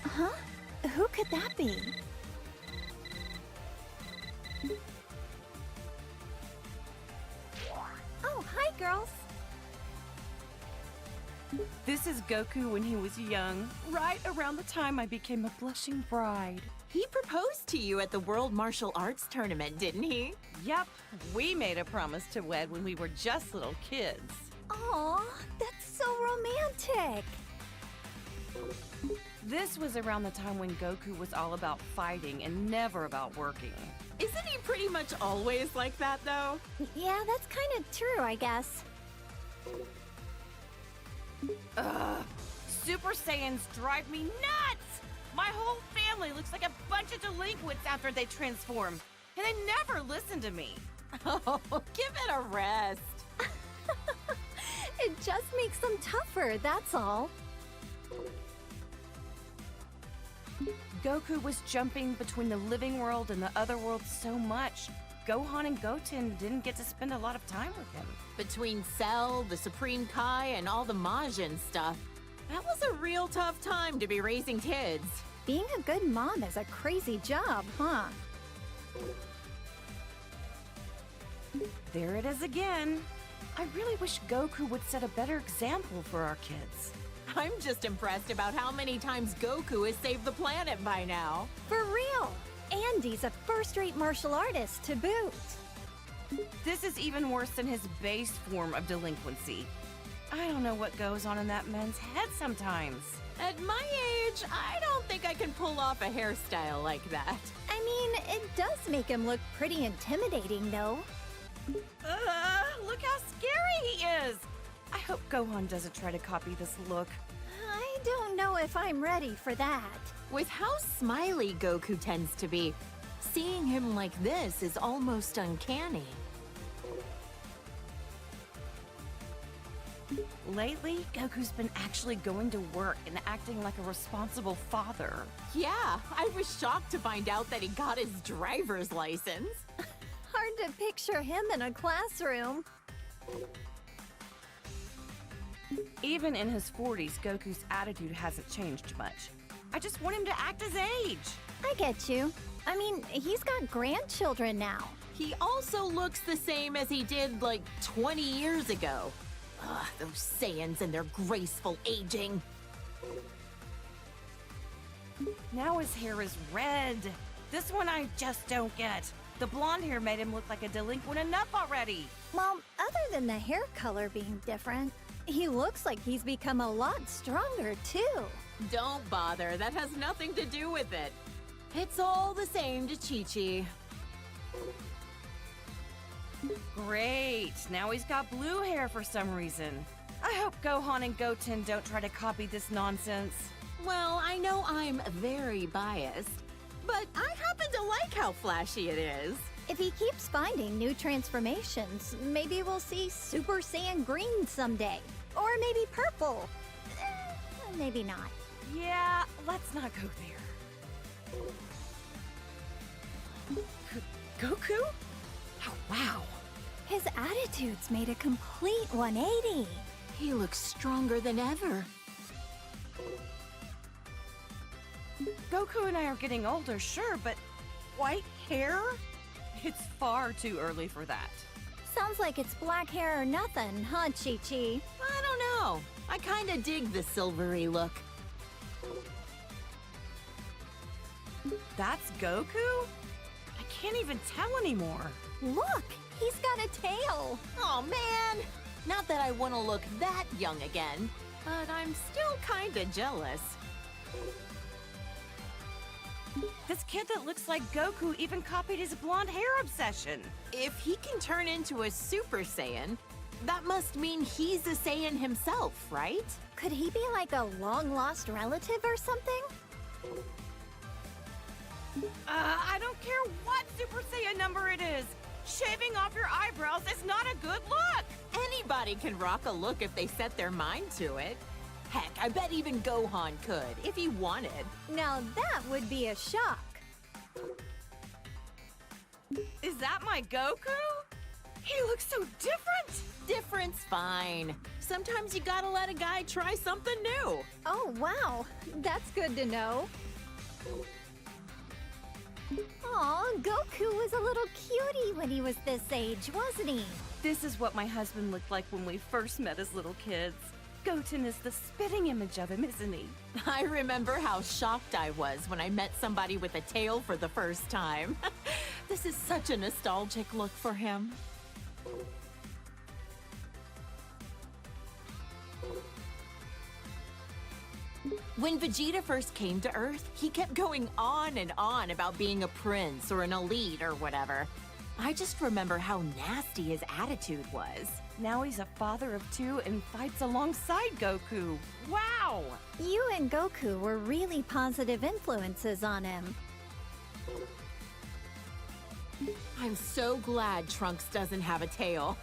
Huh? Who could that be? Oh, hi, girls. This is Goku when he was young, right around the time I became a blushing bride. He proposed to you at the World Martial Arts Tournament, didn't he? Yep, we made a promise to wed when we were just little kids. Aw, that's so romantic. This was around the time when Goku was all about fighting and never about working. Isn't he pretty much always like that, though? Yeah, that's kind of true, I guess. Super Saiyans drive me nuts! My whole family looks like a bunch of delinquents after they transform, and they never listen to me. Oh, give it a rest. It just makes them tougher, that's all. Goku was jumping between the living world and the other world so much, Gohan and Goten didn't get to spend a lot of time with him. Between Cell, the Supreme Kai, and all the Majin stuff, that was a real tough time to be raising kids. Being a good mom is a crazy job, huh? There it is again. I really wish Goku would set a better example for our kids. I'm just impressed about how many times Goku has saved the planet by now. For real! And he's a first-rate martial artist to boot. This is even worse than his base form of delinquency. I don't know what goes on in that man's head sometimes. At my age, I don't think I can pull off a hairstyle like that. I mean, it does make him look pretty intimidating, though. Look how scary he is! I hope Gohan doesn't try to copy this look. I don't know if I'm ready for that. With how smiley Goku tends to be, seeing him like this is almost uncanny. Lately, Goku's been actually going to work and acting like a responsible father. Yeah, I was shocked to find out that he got his driver's license. Hard to picture him in a classroom. Even in his 40s, Goku's attitude hasn't changed much. I just want him to act his age. I get you. I mean, he's got grandchildren now. He also looks the same as he did like 20 years ago. Ugh, those Saiyans and their graceful aging. Now his hair is red. This one I just don't get. The blonde hair made him look like a delinquent enough already. Well, other than the hair color being different, he looks like he's become a lot stronger, too. Don't bother, that has nothing to do with it. It's all the same to Chi-Chi. Great, now he's got blue hair for some reason. I hope Gohan and Goten don't try to copy this nonsense. Well, I know I'm very biased, but I happen to like how flashy it is. If he keeps finding new transformations, maybe we'll see Super Saiyan Green someday. Or maybe purple. Maybe not. Yeah, let's not go there. Goku? Oh, wow. His attitude's made a complete 180. He looks stronger than ever. Goku and I are getting older, sure, but white hair? It's far too early for that. Sounds like it's black hair or nothing, huh, Chi-Chi? I don't know. I kinda dig the silvery look. That's Goku? I can't even tell anymore. Look, he's got a tail. Oh man! Not that I want to look that young again, but I'm still kinda jealous. This kid that looks like Goku even copied his blonde hair obsession. If he can turn into a Super Saiyan, that must mean he's a Saiyan himself, right? Could he be like a long-lost relative or something? I don't care what Super Saiyan number it is. Shaving off your eyebrows is not a good look. Anybody can rock a look if they set their mind to it. Heck, I bet even Gohan could, if he wanted. Now that would be a shock. Is that my Goku? He looks so different! Different's fine. Sometimes you gotta let a guy try something new. Oh, wow. That's good to know. Aw, Goku was a little cutie when he was this age, wasn't he? This is what my husband looked like when we first met as little kids. Goten is the spitting image of him, isn't he? I remember how shocked I was when I met somebody with a tail for the first time. This is such a nostalgic look for him. When Vegeta first came to Earth, he kept going on and on about being a prince or an elite or whatever. I just remember how nasty his attitude was. Now he's a father of two and fights alongside Goku. Wow! You and Goku were really positive influences on him. I'm so glad Trunks doesn't have a tail.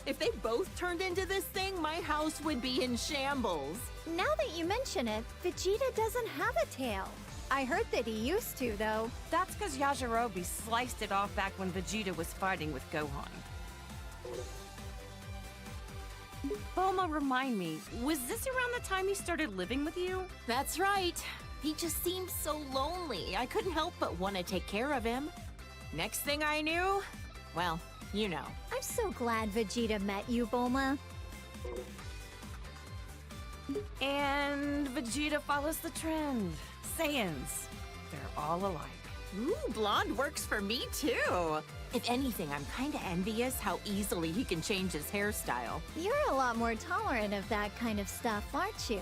If they both turned into this thing, my house would be in shambles. Now that you mention it, Vegeta doesn't have a tail. I heard that he used to, though. That's because Yajirobe sliced it off back when Vegeta was fighting with Gohan. Bulma, remind me, was this around the time he started living with you? That's right. He just seemed so lonely. I couldn't help but want to take care of him. Next thing I knew, well, you know. I'm so glad Vegeta met you, Bulma. And Vegeta follows the trend. Saiyans, they're all alike. Ooh, blonde works for me too. If anything, I'm kind of envious how easily he can change his hairstyle. You're a lot more tolerant of that kind of stuff, aren't you?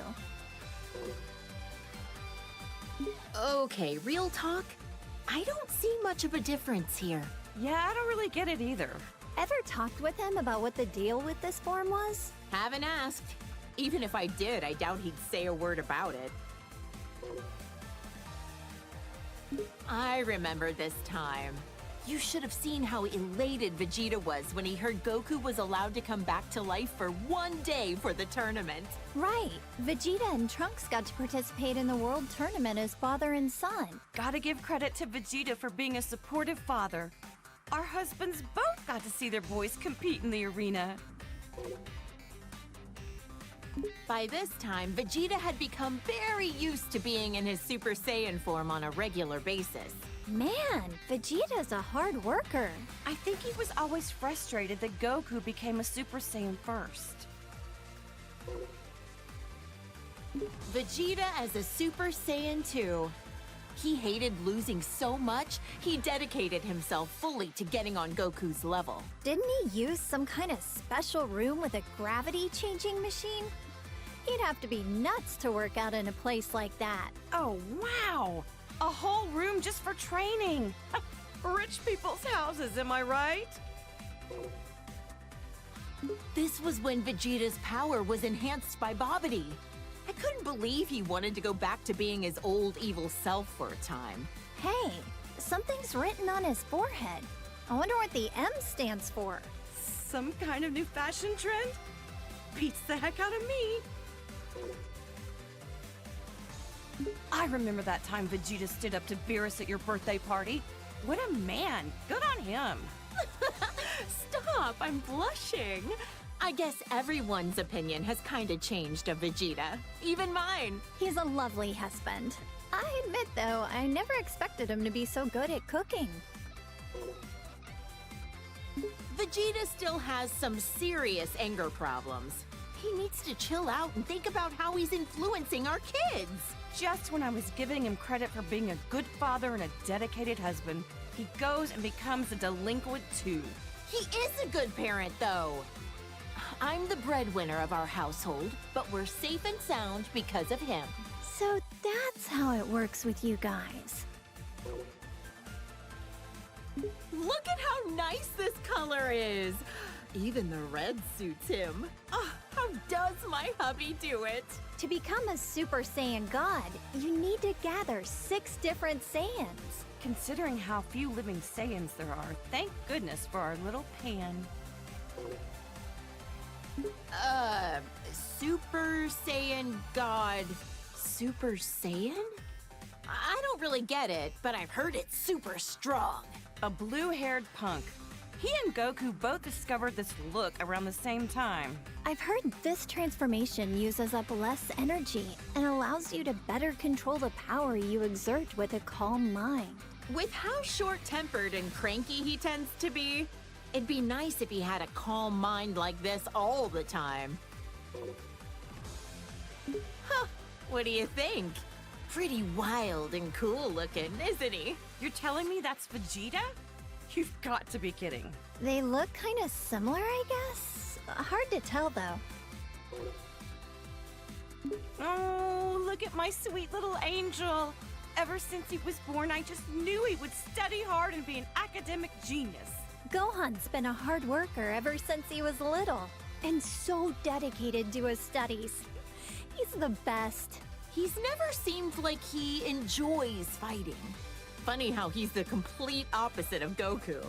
Okay, real talk. I don't see much of a difference here. Yeah, I don't really get it either. Ever talked with him about what the deal with this form was? Haven't asked. Even if I did, I doubt he'd say a word about it. I remember this time. You should have seen how elated Vegeta was when he heard Goku was allowed to come back to life for one day for the tournament. Right. Vegeta and Trunks got to participate in the World Tournament as father and son. Gotta give credit to Vegeta for being a supportive father. Our husbands both got to see their boys compete in the arena. By this time, Vegeta had become very used to being in his Super Saiyan form on a regular basis. Man, Vegeta's a hard worker. I think he was always frustrated that Goku became a Super Saiyan first. Vegeta as a Super Saiyan 2. He hated losing so much, he dedicated himself fully to getting on Goku's level. Didn't he use some kind of special room with a gravity-changing machine? He'd have to be nuts to work out in a place like that. Oh, wow! A whole room just for training! Rich people's houses, am I right? This was when Vegeta's power was enhanced by Babidi. I couldn't believe he wanted to go back to being his old evil self for a time. Hey, something's written on his forehead. I wonder what the M stands for. Some kind of new fashion trend? Beats the heck out of me! I remember that time Vegeta stood up to Beerus at your birthday party. What a man! Good on him! Stop, I'm blushing. I guess everyone's opinion has kind of changed of Vegeta. Even mine. He's a lovely husband. I admit, though, I never expected him to be so good at cooking. Vegeta still has some serious anger problems. He needs to chill out and think about how he's influencing our kids. Just when I was giving him credit for being a good father and a dedicated husband, he goes and becomes a delinquent too. He is a good parent, though. I'm the breadwinner of our household, but we're safe and sound because of him. So that's how it works with you guys. Look at how nice this color is. Even the red suits him. Oh, how does my hubby do it? To become a Super Saiyan God, you need to gather 6 different Saiyans. Considering how few living Saiyans there are, thank goodness for our little Pan. Super Saiyan God. Super Saiyan? I don't really get it, but I've heard it's super strong. A blue-haired punk. He and Goku both discovered this look around the same time. I've heard this transformation uses up less energy and allows you to better control the power you exert with a calm mind. With how short-tempered and cranky he tends to be, it'd be nice if he had a calm mind like this all the time. Huh, what do you think? Pretty wild and cool looking, isn't he? You're telling me that's Vegeta? You've got to be kidding. They look kind of similar, I guess. Hard to tell, though. Oh, look at my sweet little angel. Ever since he was born, I just knew he would study hard and be an academic genius. Gohan's been a hard worker ever since he was little, and so dedicated to his studies. He's the best. He's never seemed like he enjoys fighting. Funny how he's the complete opposite of Goku.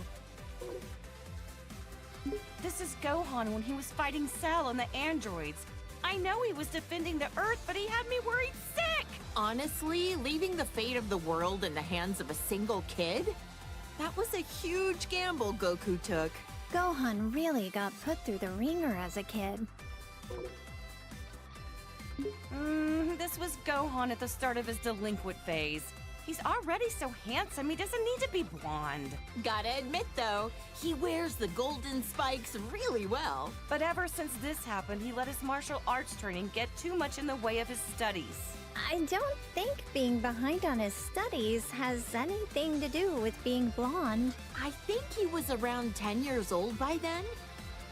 This is Gohan when he was fighting Cell and the androids. I know he was defending the Earth, but he had me worried sick! Honestly, leaving the fate of the world in the hands of a single kid? That was a huge gamble Goku took. Gohan really got put through the ringer as a kid. This was Gohan at the start of his delinquent phase. He's already so handsome, he doesn't need to be blonde. Gotta admit though, he wears the golden spikes really well. But ever since this happened, he let his martial arts training get too much in the way of his studies. I don't think being behind on his studies has anything to do with being blonde. I think he was around 10 years old by then.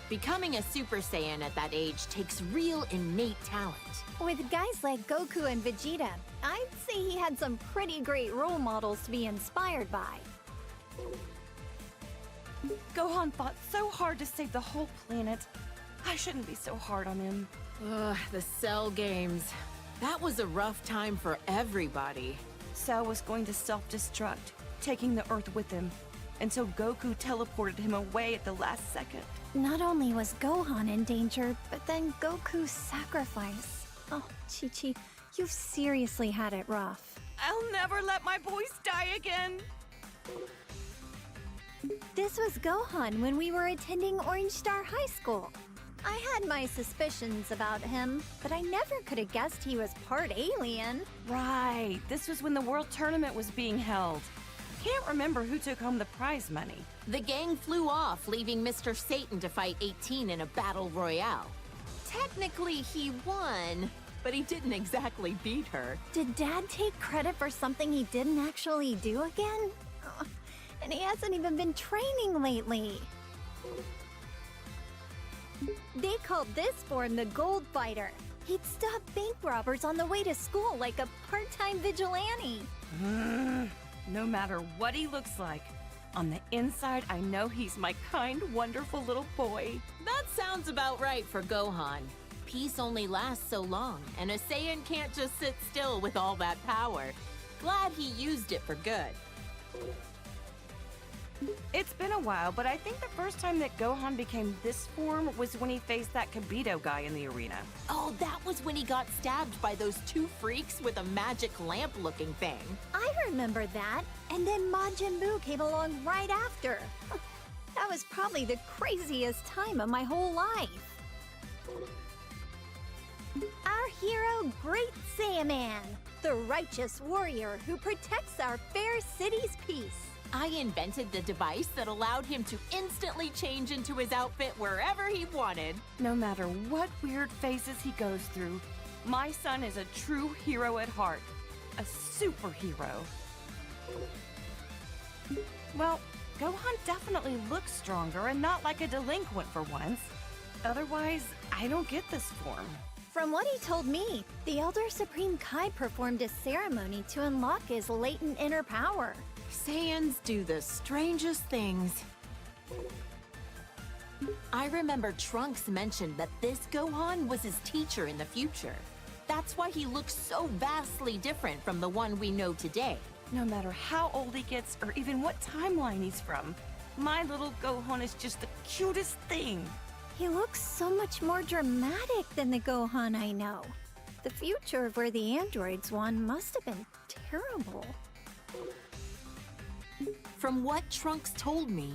Becoming a Super Saiyan at that age takes real innate talent. With guys like Goku and Vegeta, I'd say he had some pretty great role models to be inspired by. Gohan fought so hard to save the whole planet. I shouldn't be so hard on him. Ugh, the Cell games. That was a rough time for everybody. Cell was going to self-destruct, taking the Earth with him. And so Goku teleported him away at the last second. Not only was Gohan in danger, but then Goku's sacrifice. Oh, Chi-Chi, you've seriously had it rough. I'll never let my boys die again. This was Gohan when we were attending Orange Star High School. I had my suspicions about him, but I never could have guessed he was part alien. Right, this was when the World Tournament was being held. Can't remember who took home the prize money. The gang flew off, leaving Mr. Satan to fight 18 in a battle royale. Technically, he won, but he didn't exactly beat her. Did Dad take credit for something he didn't actually do again? Ugh, and he hasn't even been training lately. They called this form the Gold Fighter. He'd stop bank robbers on the way to school like a part-time vigilante. No matter what he looks like, on the inside, I know he's my kind, wonderful little boy. That sounds about right for Gohan. Peace only lasts so long, and a Saiyan can't just sit still with all that power. Glad he used it for good. It's been a while, but I think the first time that Gohan became this form was when he faced that Kibito guy in the arena. Oh, that was when he got stabbed by those two freaks with a magic lamp-looking thing. I remember that, and then Majin Buu came along right after. That was probably the craziest time of my whole life. Our hero, Great Saiyaman, the righteous warrior who protects our fair city's peace. I invented the device that allowed him to instantly change into his outfit wherever he wanted. No matter what weird phases he goes through, my son is a true hero at heart. A superhero. Well, Gohan definitely looks stronger and not like a delinquent for once. Otherwise, I don't get this form. From what he told me, the Elder Supreme Kai performed a ceremony to unlock his latent inner power. Saiyans do the strangest things. I remember Trunks mentioned that this Gohan was his teacher in the future. That's why he looks so vastly different from the one we know today. No matter how old he gets or even what timeline he's from, my little Gohan is just the cutest thing. He looks so much more dramatic than the Gohan I know. The future of where the androids won must have been terrible. From what Trunks told me,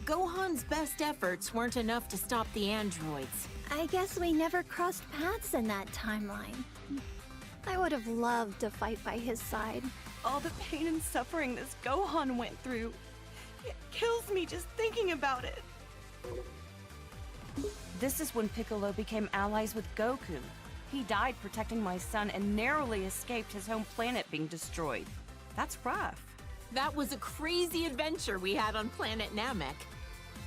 Gohan's best efforts weren't enough to stop the androids. I guess we never crossed paths in that timeline. I would have loved to fight by his side. All the pain and suffering this Gohan went through. It kills me just thinking about it. This is when Piccolo became allies with Goku. He died protecting my son and narrowly escaped his home planet being destroyed. That's rough. That was a crazy adventure we had on planet Namek.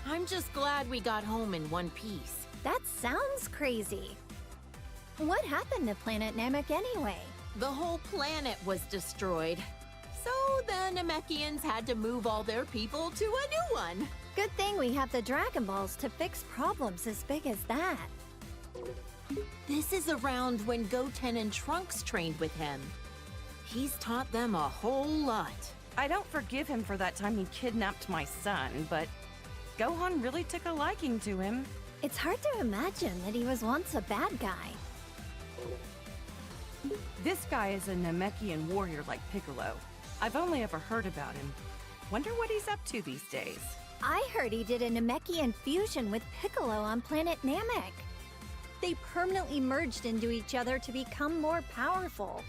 I'm just glad we got home in one piece. That sounds crazy. What happened to planet Namek anyway? The whole planet was destroyed. So the Namekians had to move all their people to a new one. Good thing we have the Dragon Balls to fix problems as big as that. This is around when Goten and Trunks trained with him. He's taught them a whole lot. I don't forgive him for that time he kidnapped my son, but Gohan really took a liking to him. It's hard to imagine that he was once a bad guy. This guy is a Namekian warrior like Piccolo. I've only ever heard about him. Wonder what he's up to these days. I heard he did a Namekian fusion with Piccolo on planet Namek. They permanently merged into each other to become more powerful.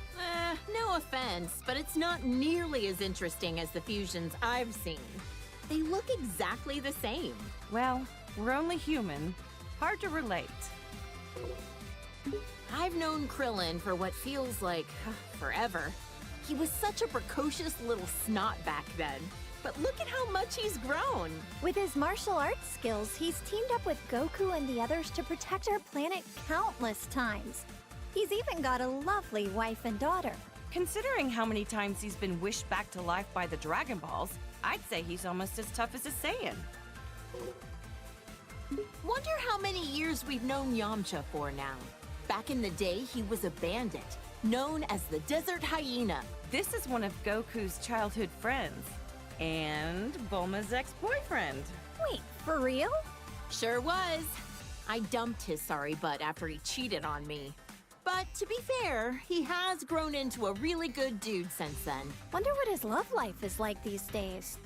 No offense, but it's not nearly as interesting as the fusions I've seen. They look exactly the same. Well, we're only human. Hard to relate. I've known Krillin for what feels like forever. He was such a precocious little snot back then. But look at how much he's grown. With his martial arts skills, he's teamed up with Goku and the others to protect our planet countless times. He's even got a lovely wife and daughter. Considering how many times he's been wished back to life by the Dragon Balls, I'd say he's almost as tough as a Saiyan. Wonder how many years we've known Yamcha for now. Back in the day, he was a bandit, known as the Desert Hyena. This is one of Goku's childhood friends. And Bulma's ex-boyfriend. Wait, for real? Sure was. I dumped his sorry butt after he cheated on me. But to be fair, he has grown into a really good dude since then. Wonder what his love life is like these days.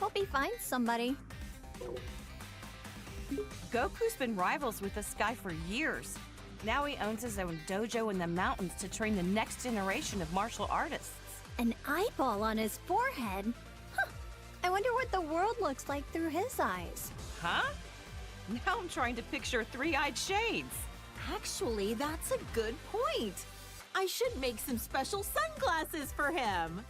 Hope he finds somebody. Goku's been rivals with this guy for years. Now he owns his own dojo in the mountains to train the next generation of martial artists. An eyeball on his forehead? Huh. I wonder what the world looks like through his eyes. Huh? Now I'm trying to picture three-eyed shades. Actually, that's a good point. I should make some special sunglasses for him.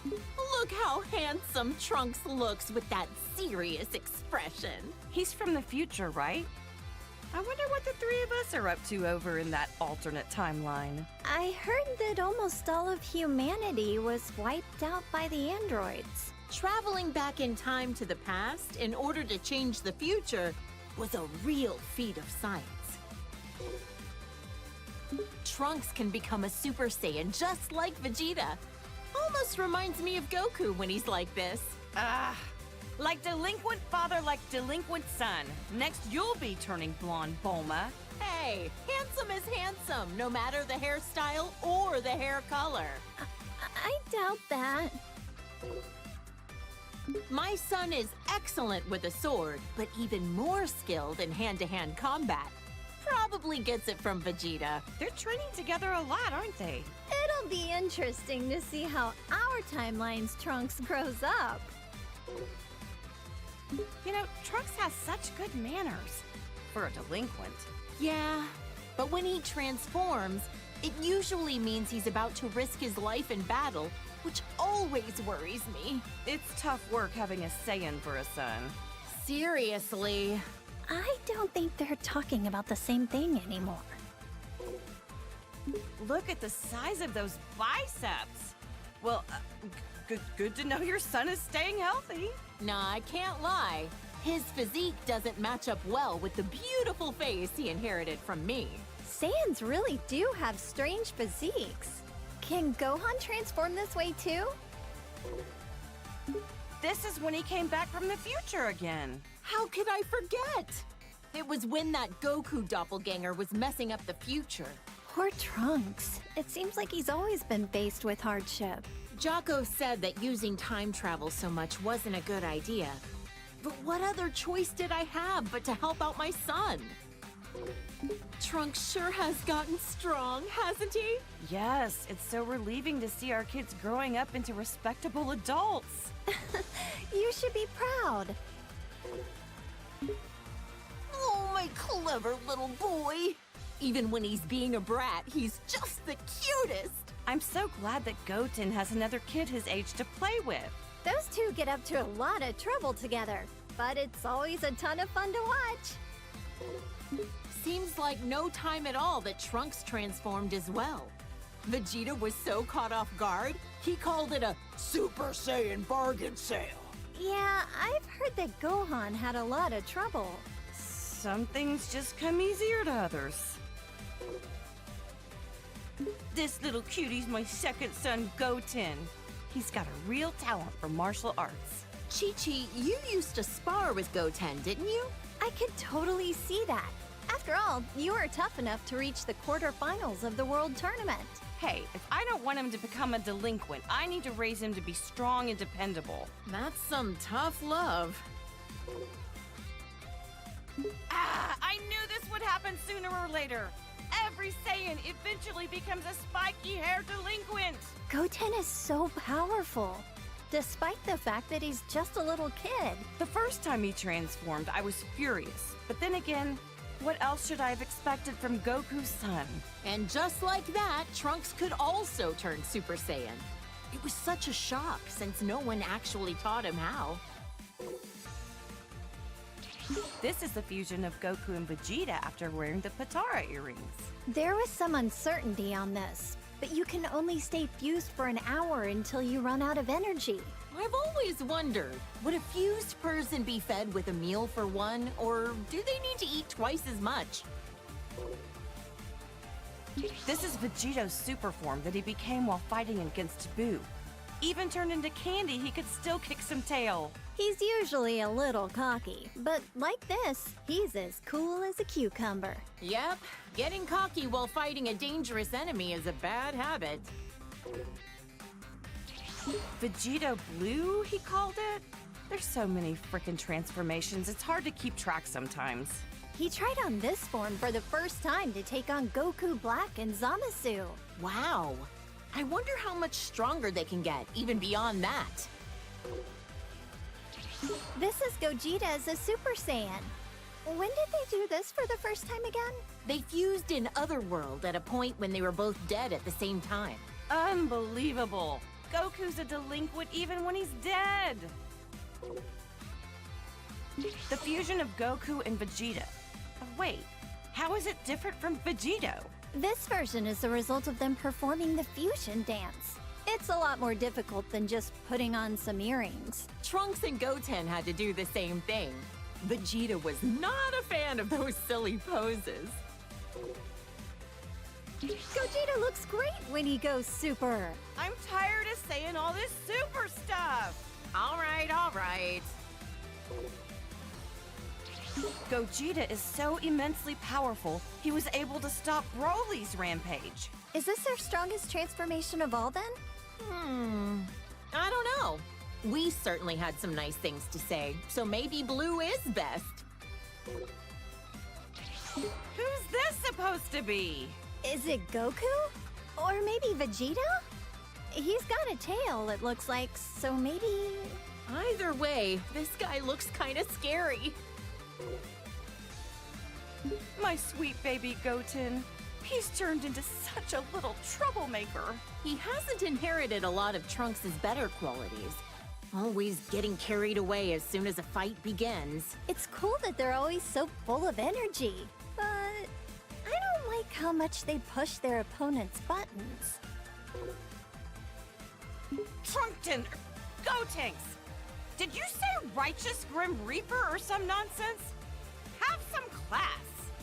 Look how handsome Trunks looks with that serious expression. He's from the future, right? I wonder what the three of us are up to over in that alternate timeline. I heard that almost all of humanity was wiped out by the androids. Traveling back in time to the past in order to change the future was a real feat of science. Trunks can become a Super Saiyan just like Vegeta. Almost reminds me of Goku when he's like this. Like delinquent father, like delinquent son. Next, you'll be turning blonde, Bulma. Hey, handsome is handsome, no matter the hairstyle or the hair color. I doubt that. My son is excellent with a sword, but even more skilled in hand-to-hand combat. Probably gets it from Vegeta. They're training together a lot, aren't they? It'll be interesting to see how our timeline's Trunks grows up. You know, Trunks has such good manners for a delinquent. Yeah, but when he transforms, it usually means he's about to risk his life in battle, which always worries me. It's tough work having a Saiyan for a son. Seriously. I don't think they're talking about the same thing anymore. Look at the size of those biceps. Well, good to know your son is staying healthy. Nah, I can't lie. His physique doesn't match up well with the beautiful face he inherited from me. Saiyans really do have strange physiques. Can Gohan transform this way too? This is when he came back from the future again. How could I forget? It was when that Goku doppelganger was messing up the future. Poor Trunks. It seems like he's always been faced with hardship. Jocko said that using time travel so much wasn't a good idea. But what other choice did I have but to help out my son? Trunks sure has gotten strong, hasn't he? Yes, it's so relieving to see our kids growing up into respectable adults. You should be proud. Oh, my clever little boy. Even when he's being a brat, he's just the cutest. I'm so glad that Goten has another kid his age to play with. Those two get up to a lot of trouble together, but it's always a ton of fun to watch. Seems like no time at all that Trunks transformed as well. Vegeta was so caught off guard, he called it a Super Saiyan bargain sale. Yeah, I've heard that Gohan had a lot of trouble. Some things just come easier to others. This little cutie's my second son, Goten. He's got a real talent for martial arts. Chi-Chi, you used to spar with Goten, didn't you? I could totally see that. After all, you were tough enough to reach the quarterfinals of the World Tournament. Hey, if I don't want him to become a delinquent, I need to raise him to be strong and dependable. That's some tough love. I knew this would happen sooner or later. Every Saiyan eventually becomes a spiky-haired delinquent. Goten is so powerful, despite the fact that he's just a little kid. The first time he transformed, I was furious. But then again, what else should I have expected from Goku's son? And just like that, Trunks could also turn Super Saiyan. It was such a shock since no one actually taught him how. This is the fusion of Goku and Vegeta after wearing the Patara earrings. There was some uncertainty on this, but you can only stay fused for an hour until you run out of energy. I've always wondered, would a fused person be fed with a meal for one, or do they need to eat twice as much? This is Vegeto's super form that he became while fighting against Boo. Even turned into candy, he could still kick some tail. He's usually a little cocky, but like this, he's as cool as a cucumber. Yep, getting cocky while fighting a dangerous enemy is a bad habit. Vegeta Blue, he called it? There's so many frickin' transformations, it's hard to keep track sometimes. He tried on this form for the first time to take on Goku Black and Zamasu. Wow. I wonder how much stronger they can get, even beyond that. This is Gogeta as a Super Saiyan. When did they do this for the first time again? They fused in Otherworld at a point when they were both dead at the same time. Unbelievable! Goku's a delinquent even when he's dead! The fusion of Goku and Vegeta. Wait, how is it different from Vegito? This version is the result of them performing the fusion dance. It's a lot more difficult than just putting on some earrings. Trunks and Goten had to do the same thing. Vegeta was not a fan of those silly poses. Gogeta looks great when he goes super. I'm tired of saying all this super stuff! All right, all right. Gogeta is so immensely powerful, he was able to stop Broly's rampage. Is this their strongest transformation of all then? I don't know. We certainly had some nice things to say, so maybe Blue is best. Who's this supposed to be? Is it Goku? Or maybe Vegeta? He's got a tail, it looks like, so maybe... Either way, this guy looks kind of scary. My sweet baby Goten. He's turned into such a little troublemaker. He hasn't inherited a lot of Trunks' better qualities. Always getting carried away as soon as a fight begins. It's cool that they're always so full of energy, but I don't like how much they push their opponent's buttons. Trunkton! Gotenks! Did you say Righteous Grim Reaper or some nonsense? Have some class!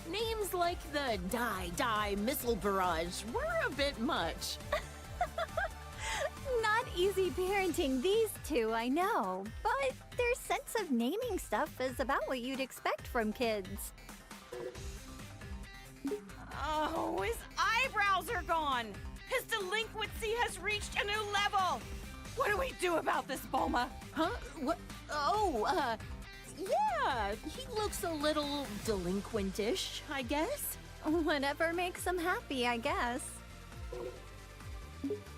Names like the Die Missile Barrage were a bit much. Not easy parenting these two, I know, but their sense of naming stuff is about what you'd expect from kids. Oh, his eyebrows are gone! His delinquency has reached a new level! What do we do about this, Bulma? Huh? What? Oh, yeah, he looks a little delinquentish, I guess. Whatever makes him happy, I guess.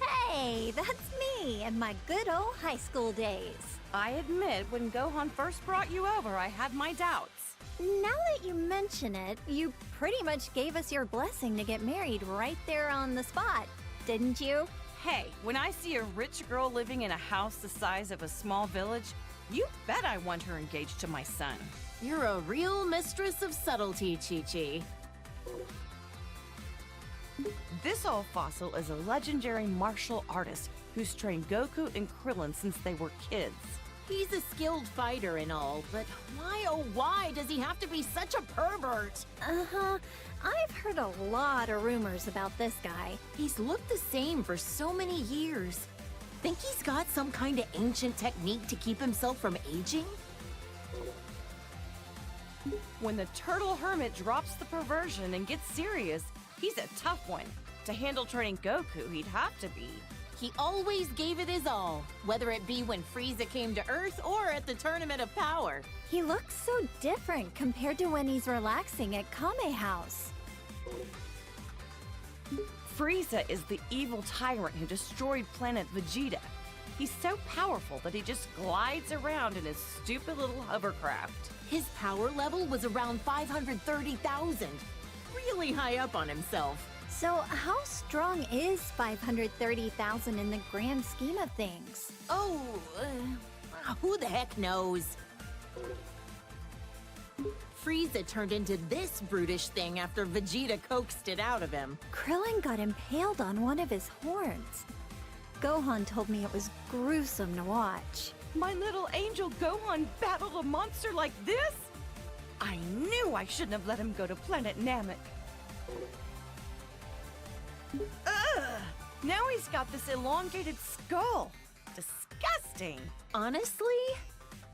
Hey, that's me in my good old high school days. I admit, when Gohan first brought you over, I had my doubts. Now that you mention it, you pretty much gave us your blessing to get married right there on the spot, didn't you? Hey, when I see a rich girl living in a house the size of a small village, you bet I want her engaged to my son. You're a real mistress of subtlety, Chi-Chi. This old fossil is a legendary martial artist who's trained Goku and Krillin since they were kids. He's a skilled fighter and all, but why, oh why, does he have to be such a pervert? Uh-huh. I've heard a lot of rumors about this guy. He's looked the same for so many years. Think he's got some kind of ancient technique to keep himself from aging? When the turtle hermit drops the perversion and gets serious, he's a tough one. To handle training Goku, he'd have to be. He always gave it his all, whether it be when Frieza came to Earth or at the Tournament of Power. He looks so different compared to when he's relaxing at Kame House. Frieza is the evil tyrant who destroyed planet Vegeta. He's so powerful that he just glides around in his stupid little hovercraft. His power level was around 530,000. Really high up on himself. So how strong is 530,000 in the grand scheme of things? Oh, who the heck knows? Frieza turned into this brutish thing after Vegeta coaxed it out of him. Krillin got impaled on one of his horns. Gohan told me it was gruesome to watch. My little angel Gohan battled a monster like this? I knew I shouldn't have let him go to planet Namek. Ugh! Now he's got this elongated skull. Disgusting. Honestly,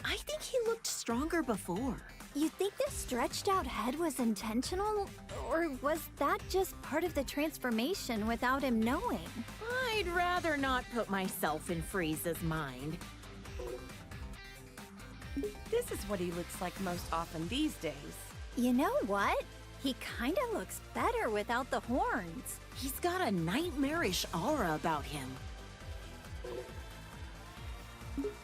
I think he looked stronger before. You think the stretched out head was intentional? Or was that just part of the transformation without him knowing? I'd rather not put myself in Frieza's mind. This is what he looks like most often these days. You know what? He kinda looks better without the horns. He's got a nightmarish aura about him.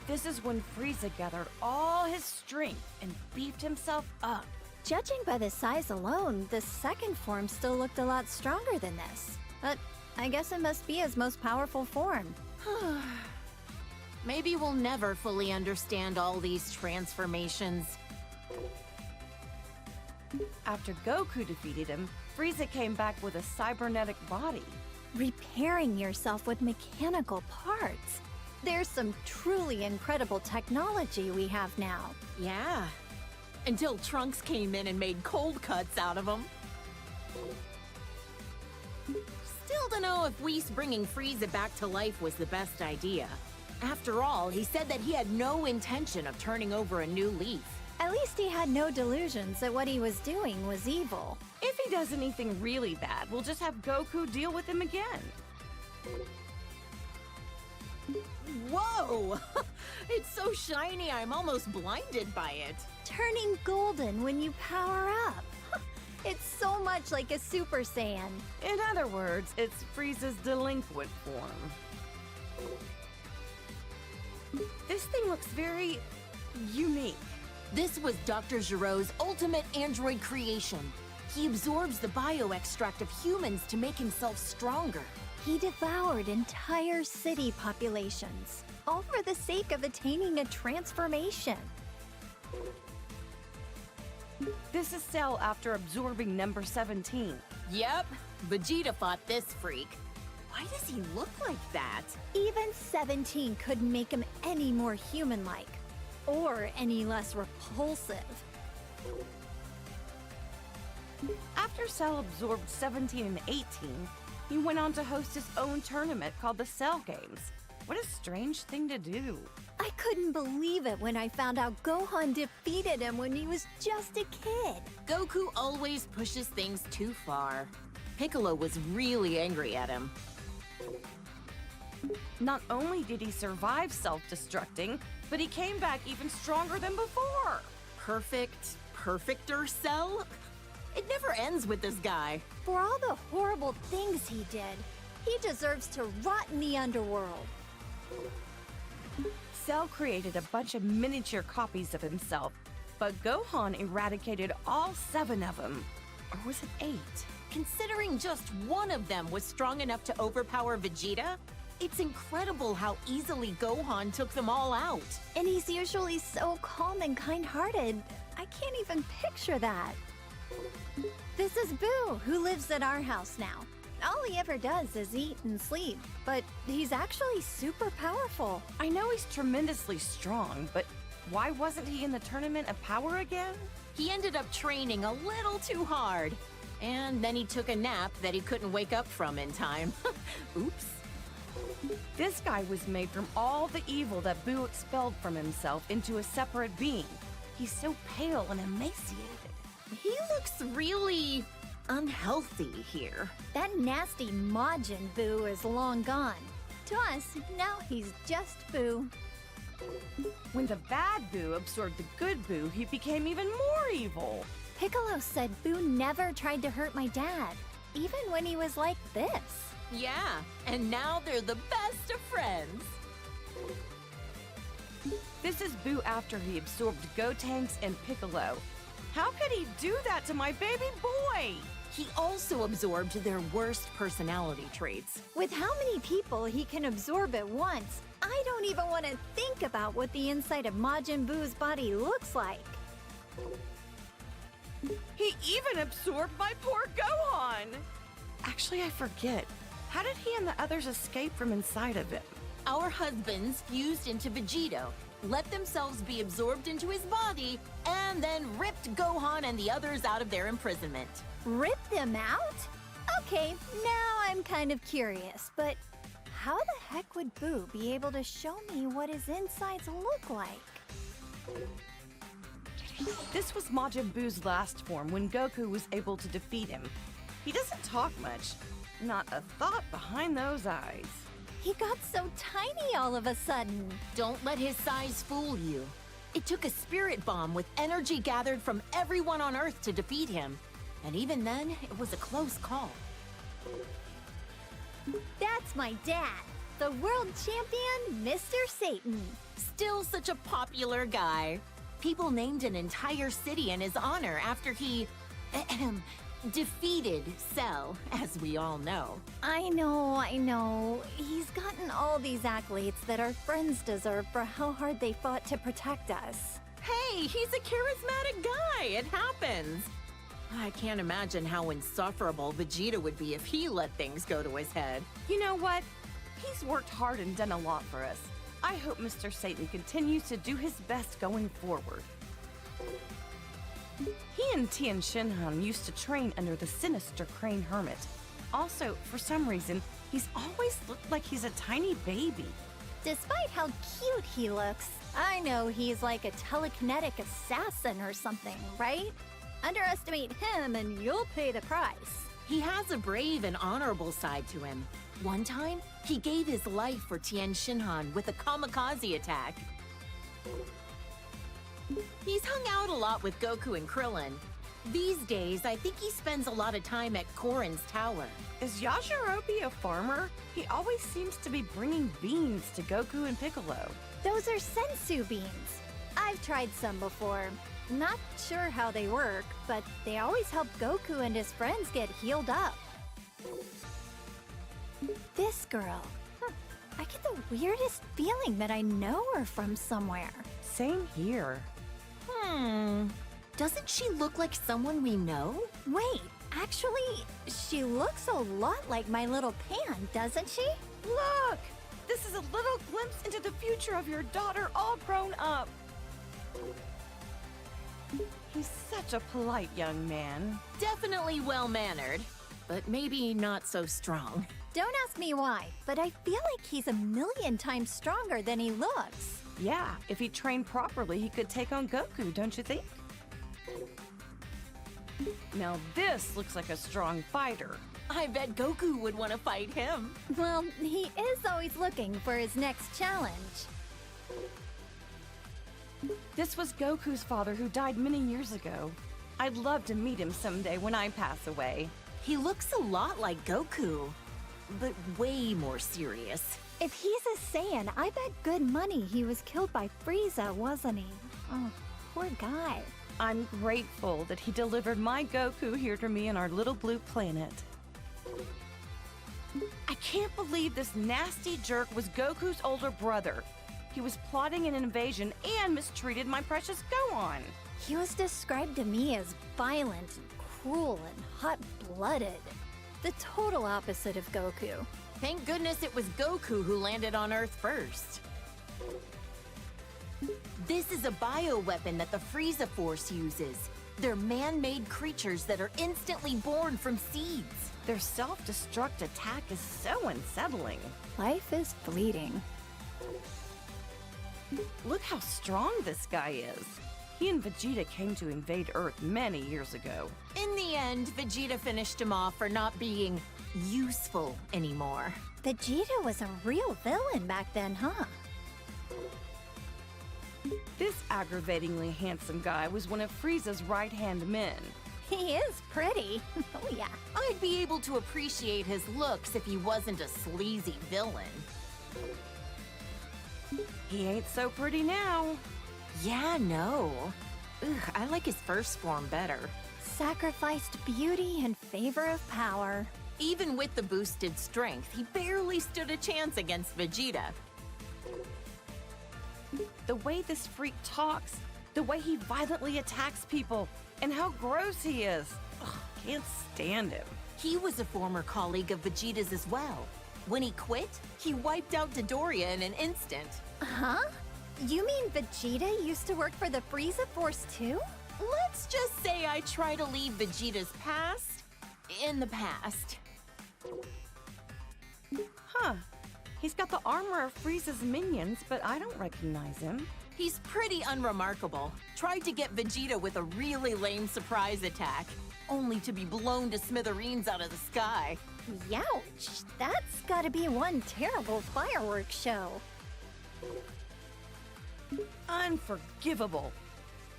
This is when Frieza gathered all his strength and beefed himself up. Judging by the size alone, the second form still looked a lot stronger than this. But I guess it must be his most powerful form. Maybe we'll never fully understand all these transformations. After Goku defeated him, Frieza came back with a cybernetic body. Repairing yourself with mechanical parts. There's some truly incredible technology we have now. Yeah. Until Trunks came in and made cold cuts out of him. Still don't know if Whis bringing Frieza back to life was the best idea. After all, he said that he had no intention of turning over a new leaf. At least he had no delusions that what he was doing was evil. If he does anything really bad, we'll just have Goku deal with him again. Whoa! It's so shiny, I'm almost blinded by it. Turning golden when you power up. It's so much like a Super Saiyan. In other words, it's Frieza's delinquent form. This thing looks very unique. This was Dr. Giro's ultimate android creation. He absorbs the bioextract of humans to make himself stronger. He devoured entire city populations, all for the sake of attaining a transformation. This is Cell after absorbing number 17. Yep, Vegeta fought this freak. Why does he look like that? Even 17 couldn't make him any more human-like, or any less repulsive. After Cell absorbed 17 and 18, he went on to host his own tournament called the Cell Games. What a strange thing to do. I couldn't believe it when I found out Gohan defeated him when he was just a kid. Goku always pushes things too far. Piccolo was really angry at him. Not only did he survive self-destructing, but he came back even stronger than before. Perfecter Cell? It never ends with this guy. For all the horrible things he did, he deserves to rot in the underworld. Cell created a bunch of miniature copies of himself, but Gohan eradicated all 7 of them. Or was it 8? Considering just one of them was strong enough to overpower Vegeta, it's incredible how easily Gohan took them all out. And he's usually so calm and kind-hearted. I can't even picture that. This is Boo, who lives at our house now. All he ever does is eat and sleep, but he's actually super powerful. I know he's tremendously strong, but why wasn't he in the Tournament of Power again? He ended up training a little too hard. And then he took a nap that he couldn't wake up from in time. Oops. This guy was made from all the evil that Boo expelled from himself into a separate being. He's so pale and emaciated. He looks really unhealthy here. That nasty Majin Boo is long gone. To us, now he's just Boo. When the bad Boo absorbed the good Boo, he became even more evil. Piccolo said Boo never tried to hurt my dad, even when he was like this. Yeah, and now they're the best of friends. This is Boo after he absorbed Gotenks and Piccolo. How could he do that to my baby boy? He also absorbed their worst personality traits. With how many people he can absorb at once, I don't even want to think about what the inside of Majin Boo's body looks like. He even absorbed my poor Gohan! Actually, I forget. How did he and the others escape from inside of him? Our husbands fused into Vegito, let themselves be absorbed into his body, and then ripped Gohan and the others out of their imprisonment. Rip them out? Okay, now I'm kind of curious, but how the heck would Boo be able to show me what his insides look like? This was Majin Buu's last form when Goku was able to defeat him. He doesn't talk much. Not a thought behind those eyes. He got so tiny all of a sudden. Don't let his size fool you. It took a spirit bomb with energy gathered from everyone on Earth to defeat him. And even then, it was a close call. That's my dad, the world champion, Mr. Satan. Still such a popular guy. People named an entire city in his honor after he defeated Cell, as we all know. I know. He's gotten all these accolades that our friends deserve for how hard they fought to protect us. Hey, he's a charismatic guy. It happens. I can't imagine how insufferable Vegeta would be if he let things go to his head. You know what? He's worked hard and done a lot for us. I hope Mr. Satan continues to do his best going forward. He and Tien Shinhan used to train under the sinister Crane Hermit. Also, for some reason, he's always looked like he's a tiny baby. Despite how cute he looks, I know he's like a telekinetic assassin or something, right? Underestimate him and you'll pay the price. He has a brave and honorable side to him. One time, he gave his life for Tien Shinhan with a kamikaze attack. He's hung out a lot with Goku and Krillin. These days, I think he spends a lot of time at Korin's tower. Is Yajirobe a farmer? He always seems to be bringing beans to Goku and Piccolo. Those are sensu beans. I've tried some before. Not sure how they work, but they always help Goku and his friends get healed up. This girl. I get the weirdest feeling that I know her from somewhere. Same here. Doesn't she look like someone we know? Wait, actually, she looks a lot like my little Pan, doesn't she? Look! This is a little glimpse into the future of your daughter all grown up. He's such a polite young man. Definitely well-mannered, but maybe not so strong. Don't ask me why, but I feel like he's a million times stronger than he looks. Yeah, if he trained properly, he could take on Goku, don't you think? Now this looks like a strong fighter. I bet Goku would want to fight him. Well, he is always looking for his next challenge. This was Goku's father who died many years ago. I'd love to meet him someday when I pass away. He looks a lot like Goku, but way more serious. If he's a Saiyan, I bet good money he was killed by Frieza, wasn't he? Oh, poor guy. I'm grateful that he delivered my Goku here to me on our little blue planet. I can't believe this nasty jerk was Goku's older brother. He was plotting an invasion and mistreated my precious Gohan. He was described to me as violent, and cruel, and hot-blooded. The total opposite of Goku. Thank goodness it was Goku who landed on Earth first. This is a bioweapon that the Frieza Force uses. They're man-made creatures that are instantly born from seeds. Their self-destruct attack is so unsettling. Life is fleeting. Look how strong this guy is. He and Vegeta came to invade Earth many years ago. In the end, Vegeta finished him off for not being useful anymore. Vegeta was a real villain back then, huh? This aggravatingly handsome guy was one of Frieza's right-hand men. He is pretty. Oh, yeah. I'd be able to appreciate his looks if he wasn't a sleazy villain. He ain't so pretty now. Yeah, no. Ugh, I like his first form better. Sacrificed beauty in favor of power. Even with the boosted strength, he barely stood a chance against Vegeta. The way this freak talks, the way he violently attacks people, and how gross he is. Ugh, can't stand him. He was a former colleague of Vegeta's as well. When he quit, he wiped out Dodoria in an instant. Huh? You mean Vegeta used to work for the Frieza Force too? Let's just say I try to leave Vegeta's past in the past. Huh. He's got the armor of Frieza's minions, but I don't recognize him. He's pretty unremarkable. Tried to get Vegeta with a really lame surprise attack, only to be blown to smithereens out of the sky. Youch! That's gotta be one terrible fireworks show. Unforgivable.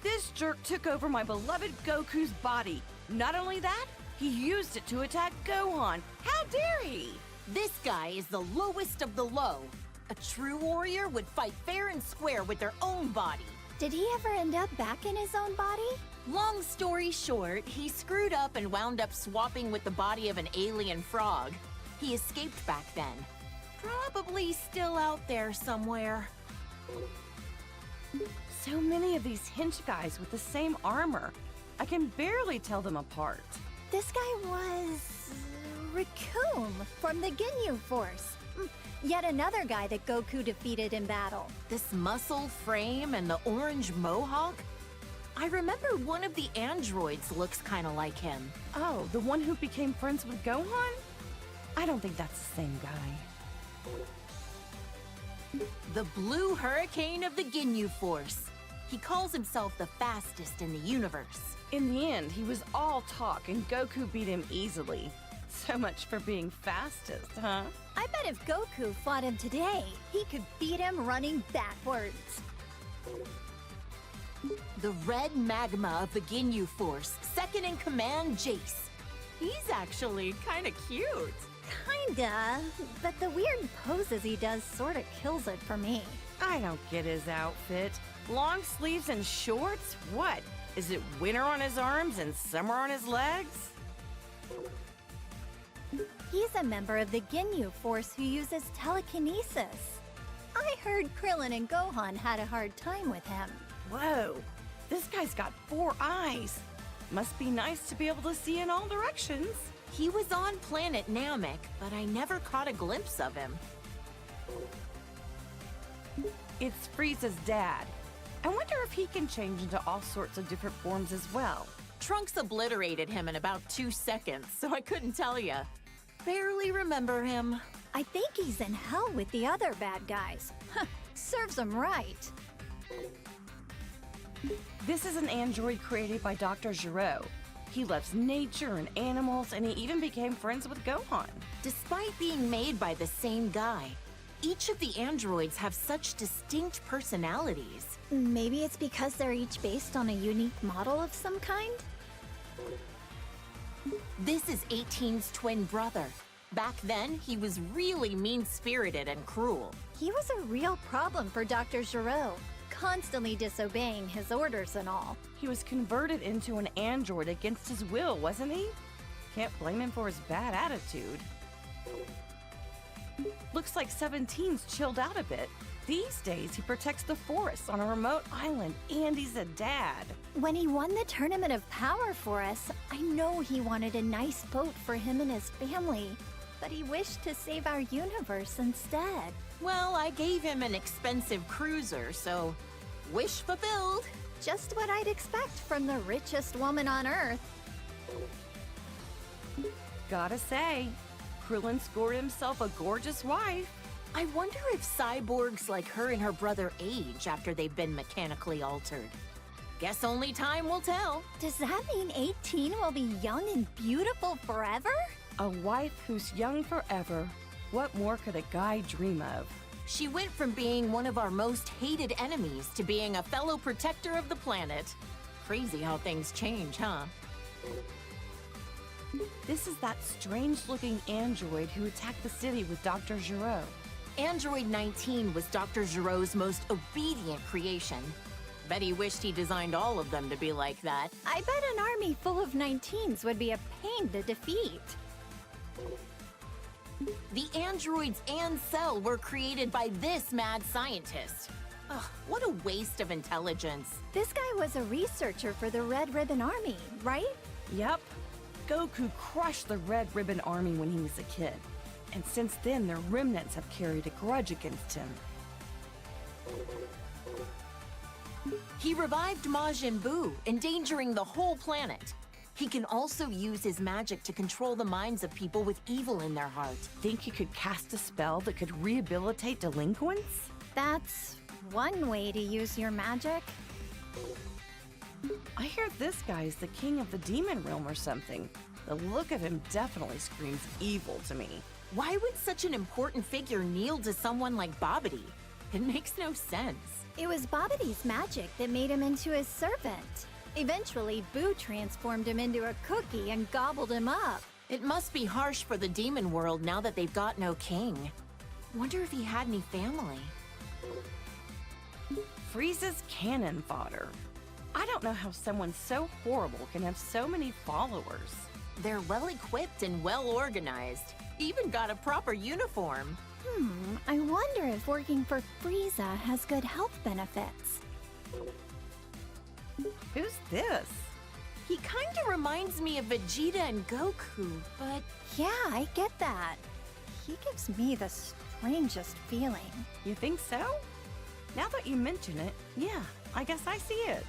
This jerk took over my beloved Goku's body. Not only that, he used it to attack Gohan. How dare he? This guy is the lowest of the low. A true warrior would fight fair and square with their own body. Did he ever end up back in his own body? Long story short, he screwed up and wound up swapping with the body of an alien frog. He escaped back then. Probably still out there somewhere. So many of these hench guys with the same armor. I can barely tell them apart. This guy was... Raccoon from the Ginyu Force. Yet another guy that Goku defeated in battle. This muscle frame and the orange mohawk? I remember one of the androids looks kind of like him. Oh, the one who became friends with Gohan? I don't think that's the same guy. The Blue Hurricane of the Ginyu Force. He calls himself the fastest in the universe. In the end, he was all talk and Goku beat him easily. So much for being fastest, huh? I bet if Goku fought him today, he could beat him running backwards. The red magma of the Ginyu Force, second in command, Jace. He's actually kind of cute. Kinda, but the weird poses he does sorta kills it for me. I don't get his outfit. Long sleeves and shorts? What? Is it winter on his arms and summer on his legs? He's a member of the Ginyu Force who uses telekinesis. I heard Krillin and Gohan had a hard time with him. Whoa, this guy's got 4 eyes. Must be nice to be able to see in all directions. He was on planet Namek, but I never caught a glimpse of him. It's Frieza's dad. I wonder if he can change into all sorts of different forms as well. Trunks obliterated him in about 2 seconds, so I couldn't tell ya. Barely remember him. I think he's in hell with the other bad guys. Serves him right. This is an android created by Dr. Giro. He loves nature and animals, and he even became friends with Gohan. Despite being made by the same guy, each of the androids have such distinct personalities. Maybe it's because they're each based on a unique model of some kind? This is 18's twin brother. Back then, he was really mean-spirited and cruel. He was a real problem for Dr. Giraud, constantly disobeying his orders and all. He was converted into an android against his will, wasn't he? Can't blame him for his bad attitude. Looks like 17's chilled out a bit. These days, he protects the forests on a remote island, and he's a dad. When he won the Tournament of Power for us, I know he wanted a nice boat for him and his family, but he wished to save our universe instead. Well, I gave him an expensive cruiser, so wish fulfilled. Just what I'd expect from the richest woman on Earth. Gotta say, Krillin scored himself a gorgeous wife. I wonder if cyborgs like her and her brother age after they've been mechanically altered. Guess only time will tell. Does that mean 18 will be young and beautiful forever? A wife who's young forever. What more could a guy dream of? She went from being one of our most hated enemies to being a fellow protector of the planet. Crazy how things change, huh? This is that strange-looking android who attacked the city with Dr. Giraud. Android 19 was Dr. Giraud's most obedient creation. Bet he wished he designed all of them to be like that. I bet an army full of 19s would be a pain to defeat. The androids and Cell were created by this mad scientist. Ugh, what a waste of intelligence. This guy was a researcher for the Red Ribbon Army, right? Yep. Goku crushed the Red Ribbon Army when he was a kid. And since then, their remnants have carried a grudge against him. He revived Majin Buu, endangering the whole planet. He can also use his magic to control the minds of people with evil in their heart. Think he could cast a spell that could rehabilitate delinquents? That's one way to use your magic. I hear this guy is the king of the demon realm or something. The look of him definitely screams evil to me. Why would such an important figure kneel to someone like Babidi? It makes no sense. It was Babidi's magic that made him into his servant. Eventually, Boo transformed him into a cookie and gobbled him up. It must be harsh for the demon world now that they've got no king. Wonder if he had any family. Frieza's cannon fodder. I don't know how someone so horrible can have so many followers. They're well equipped and well organized. Even got a proper uniform. I wonder if working for Frieza has good health benefits. Who's this? He kinda reminds me of Vegeta and Goku, but Yeah, I get that. He gives me the strangest feeling. You think so? Now that you mention it, yeah, I guess I see it.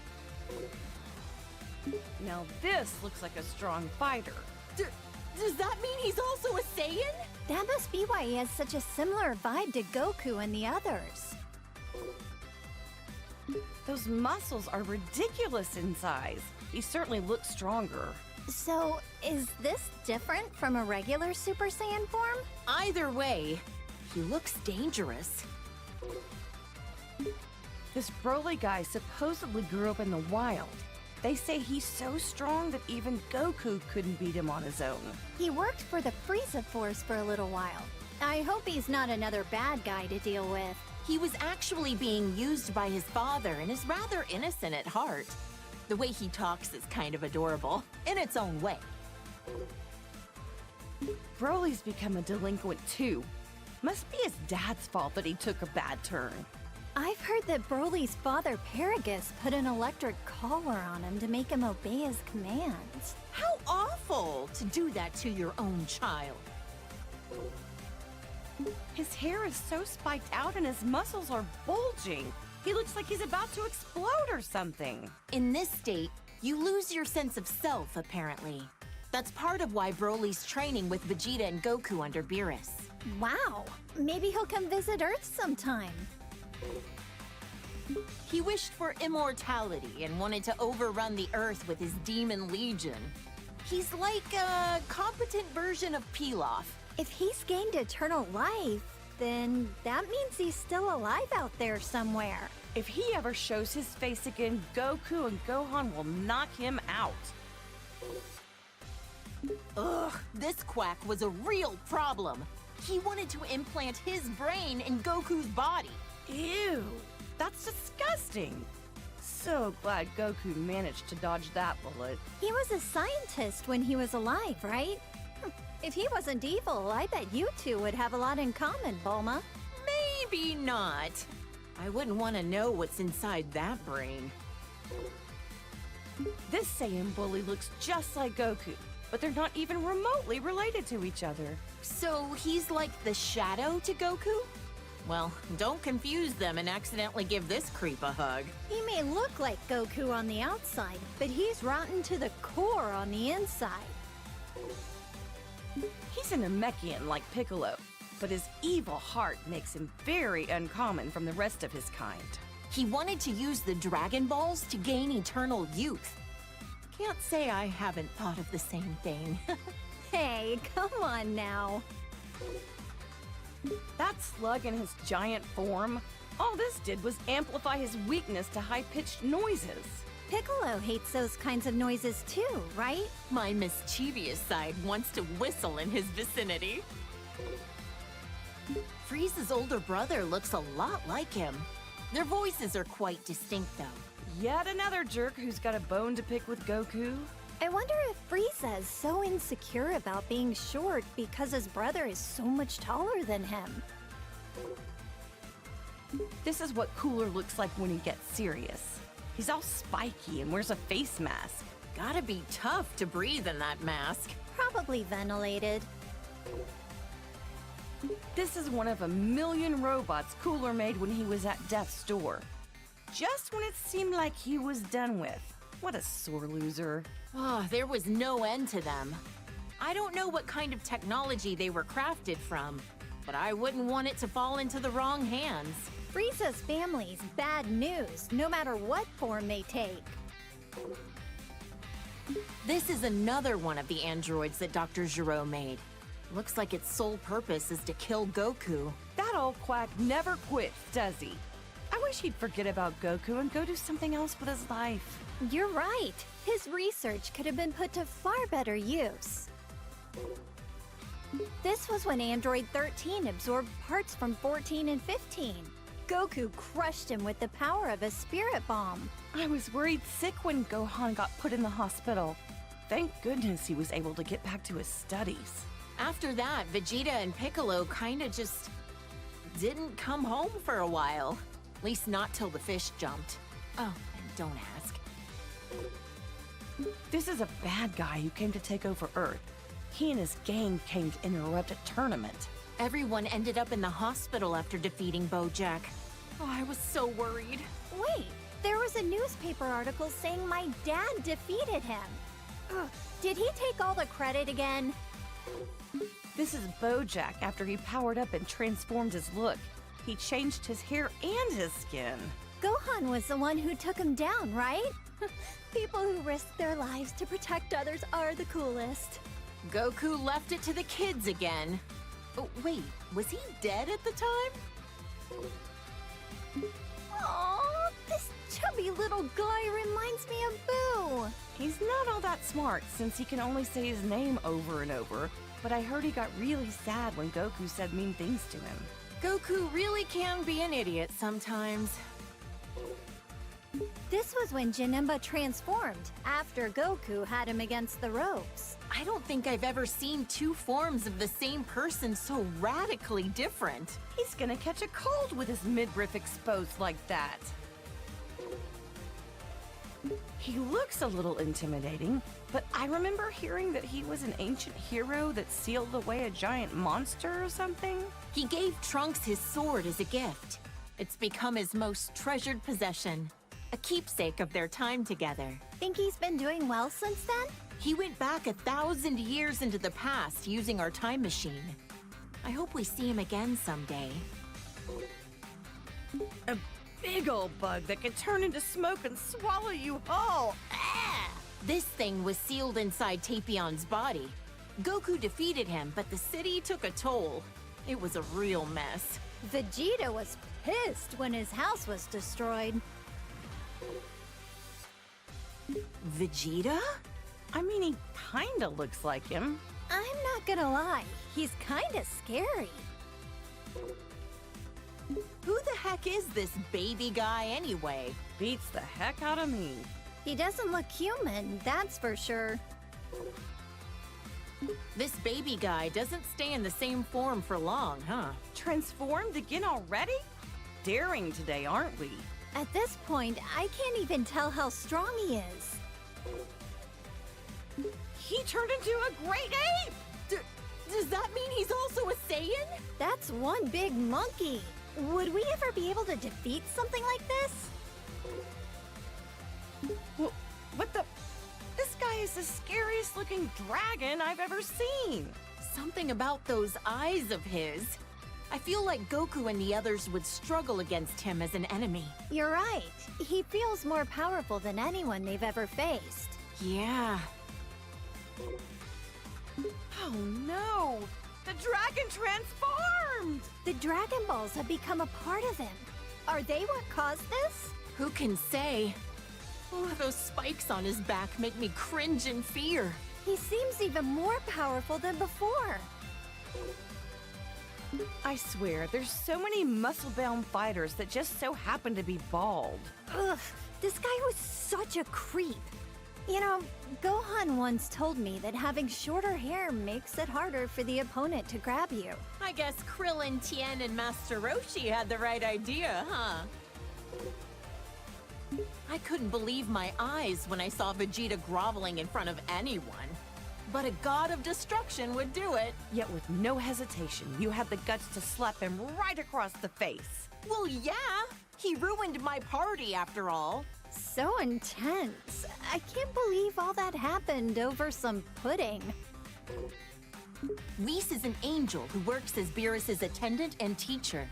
Now this looks like a strong fighter. does that mean he's also a Saiyan? That must be why he has such a similar vibe to Goku and the others. Those muscles are ridiculous in size. He certainly looks stronger. So, is this different from a regular Super Saiyan form? Either way, he looks dangerous. This Broly guy supposedly grew up in the wild. They say he's so strong that even Goku couldn't beat him on his own. He worked for the Frieza Force for a little while. I hope he's not another bad guy to deal with. He was actually being used by his father and is rather innocent at heart. The way he talks is kind of adorable, in its own way. Broly's become a delinquent too. Must be his dad's fault that he took a bad turn. I've heard that Broly's father, Paragus, put an electric collar on him to make him obey his commands. How awful to do that to your own child. His hair is so spiked out and his muscles are bulging. He looks like he's about to explode or something. In this state, you lose your sense of self, apparently. That's part of why Broly's training with Vegeta and Goku under Beerus. Wow, maybe he'll come visit Earth sometime. He wished for immortality and wanted to overrun the Earth with his demon legion. He's like a competent version of Pilaf. If he's gained eternal life, then that means he's still alive out there somewhere. If he ever shows his face again, Goku and Gohan will knock him out. Ugh, this quack was a real problem. He wanted to implant his brain in Goku's body. Ew, that's disgusting. So glad Goku managed to dodge that bullet. He was a scientist when he was alive, right? If he wasn't evil, I bet you two would have a lot in common, Bulma. Maybe not. I wouldn't want to know what's inside that brain. This Saiyan bully looks just like Goku, but they're not even remotely related to each other. So he's like the shadow to Goku? Well, don't confuse them and accidentally give this creep a hug. He may look like Goku on the outside, but he's rotten to the core on the inside. He's a Namekian like Piccolo, but his evil heart makes him very uncommon from the rest of his kind. He wanted to use the Dragon Balls to gain eternal youth. Can't say I haven't thought of the same thing. Hey, come on now. That slug in his giant form, all this did was amplify his weakness to high-pitched noises. Piccolo hates those kinds of noises too, right? My mischievous side wants to whistle in his vicinity. Frieza's older brother looks a lot like him. Their voices are quite distinct, though. Yet another jerk who's got a bone to pick with Goku. I wonder if Frieza is so insecure about being short because his brother is so much taller than him. This is what Cooler looks like when he gets serious. He's all spiky and wears a face mask. Gotta be tough to breathe in that mask. Probably ventilated. This is one of a million robots Cooler made when he was at Death's door. Just when it seemed like he was done with. What a sore loser. Oh, there was no end to them. I don't know what kind of technology they were crafted from, but I wouldn't want it to fall into the wrong hands. Frieza's family's bad news, no matter what form they take. This is another one of the androids that Dr. Gero made. Looks like its sole purpose is to kill Goku. That old quack never quits, does he? I wish he'd forget about Goku and go do something else with his life. You're right. His research could have been put to far better use. This was when Android 13 absorbed parts from 14 and 15. Goku crushed him with the power of a spirit bomb. I was worried sick when Gohan got put in the hospital. Thank goodness he was able to get back to his studies. After that, Vegeta and Piccolo kinda just didn't come home for a while. At least not till the fish jumped. Oh, and don't ask. This is a bad guy who came to take over Earth. He and his gang came to interrupt a tournament. Everyone ended up in the hospital after defeating Bojack. Oh, I was so worried. Wait, there was a newspaper article saying my dad defeated him. Ugh, did he take all the credit again? This is Bojack after he powered up and transformed his look. He changed his hair and his skin. Gohan was the one who took him down, right? People who risk their lives to protect others are the coolest. Goku left it to the kids again. Oh, wait, was he dead at the time? Aww, this chubby little guy reminds me of Boo. He's not all that smart since he can only say his name over and over, but I heard he got really sad when Goku said mean things to him. Goku really can be an idiot sometimes. This was when Janemba transformed, after Goku had him against the ropes. I don't think I've ever seen two forms of the same person so radically different. He's gonna catch a cold with his midriff exposed like that. He looks a little intimidating, but I remember hearing that he was an ancient hero that sealed away a giant monster or something. He gave Trunks his sword as a gift. It's become his most treasured possession, a keepsake of their time together. Think he's been doing well since then? He went back 1,000 years into the past using our time machine. I hope we see him again someday. A big old bug that can turn into smoke and swallow you whole. Ah! This thing was sealed inside Tapion's body. Goku defeated him, but the city took a toll. It was a real mess. Vegeta was pissed when his house was destroyed. Vegeta? I mean, he kinda looks like him. I'm not gonna lie, he's kinda scary. Who the heck is this baby guy anyway? Beats the heck out of me. He doesn't look human, that's for sure. This baby guy doesn't stay in the same form for long, huh? Transformed again already? Daring today, aren't we? At this point, I can't even tell how strong he is. He turned into a great ape! Does that mean he's also a Saiyan? That's one big monkey. Would we ever be able to defeat something like this? What the? This guy is the scariest looking dragon I've ever seen. Something about those eyes of his. I feel like Goku and the others would struggle against him as an enemy. You're right. He feels more powerful than anyone they've ever faced. Yeah. Oh no! The dragon transformed! The Dragon Balls have become a part of him. Are they what caused this? Who can say? Oh, those spikes on his back make me cringe in fear. He seems even more powerful than before. I swear, there's so many muscle-bound fighters that just so happen to be bald. Ugh, this guy was such a creep. You know, Gohan once told me that having shorter hair makes it harder for the opponent to grab you. I guess Krillin, Tien, and Master Roshi had the right idea, huh? I couldn't believe my eyes when I saw Vegeta groveling in front of anyone. But a god of destruction would do it. Yet with no hesitation, you had the guts to slap him right across the face. Well, yeah. He ruined my party after all. So intense. I can't believe all that happened over some pudding. Whis is an angel who works as Beerus's attendant and teacher.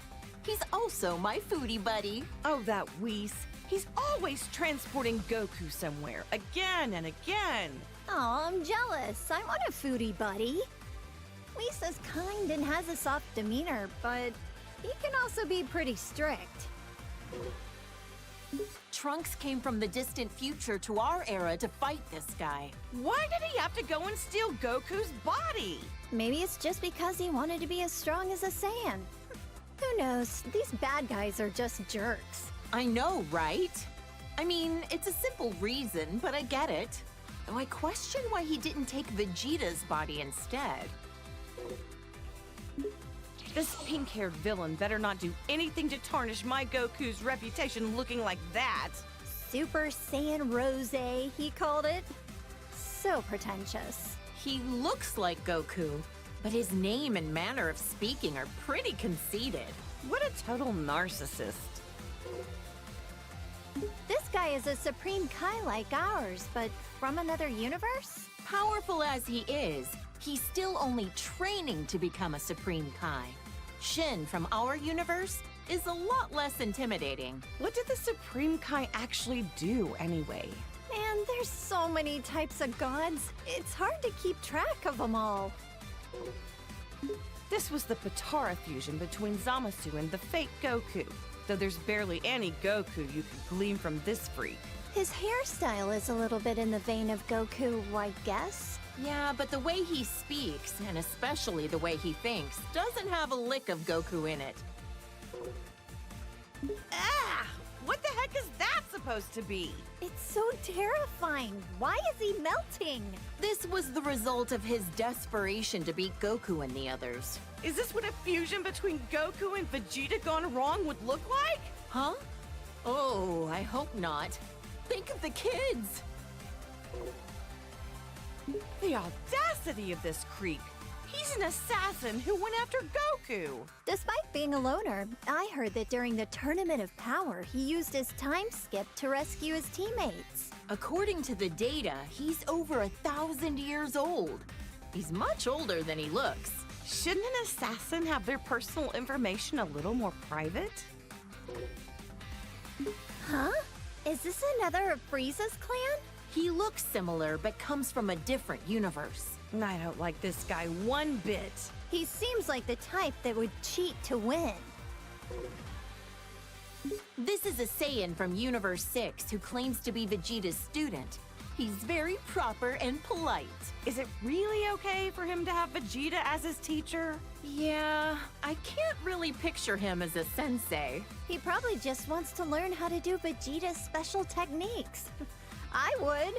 He's also my foodie buddy. Oh, that Whis. He's always transporting Goku somewhere, again and again. Oh, I'm jealous. I want a foodie buddy. Lisa's kind and has a soft demeanor, but he can also be pretty strict. Trunks came from the distant future to our era to fight this guy. Why did he have to go and steal Goku's body? Maybe it's just because he wanted to be as strong as a Saiyan. Who knows? These bad guys are just jerks. I know, right? I mean, it's a simple reason, but I get it. Though I question why he didn't take Vegeta's body instead. This pink-haired villain better not do anything to tarnish my Goku's reputation looking like that. Super Saiyan Rose, he called it. So pretentious. He looks like Goku, but his name and manner of speaking are pretty conceited. What a total narcissist. This guy is a Supreme Kai like ours, but from another universe? Powerful as he is, he's still only training to become a Supreme Kai. Shin from our universe is a lot less intimidating. What did the Supreme Kai actually do anyway? Man, there's so many types of gods. It's hard to keep track of them all. This was the Potara fusion between Zamasu and the fake Goku. Though there's barely any Goku you could glean from this freak. His hairstyle is a little bit in the vein of Goku, I guess. Yeah, but the way he speaks, and especially the way he thinks, doesn't have a lick of Goku in it. Ah! What the heck is that supposed to be? It's so terrifying. Why is he melting? This was the result of his desperation to beat Goku and the others. Is this what a fusion between Goku and Vegeta gone wrong would look like? Huh? Oh, I hope not. Think of the kids! The audacity of this creep! He's an assassin who went after Goku! Despite being a loner, I heard that during the Tournament of Power, he used his time skip to rescue his teammates. According to the data, he's over 1,000 years old. He's much older than he looks. Shouldn't an assassin have their personal information a little more private? Huh? Is this another of Frieza's clan? He looks similar, but comes from a different universe. I don't like this guy one bit. He seems like the type that would cheat to win. This is a Saiyan from Universe 6 who claims to be Vegeta's student. He's very proper and polite. Is it really okay for him to have Vegeta as his teacher? Yeah, I can't really picture him as a sensei. He probably just wants to learn how to do Vegeta's special techniques. I would.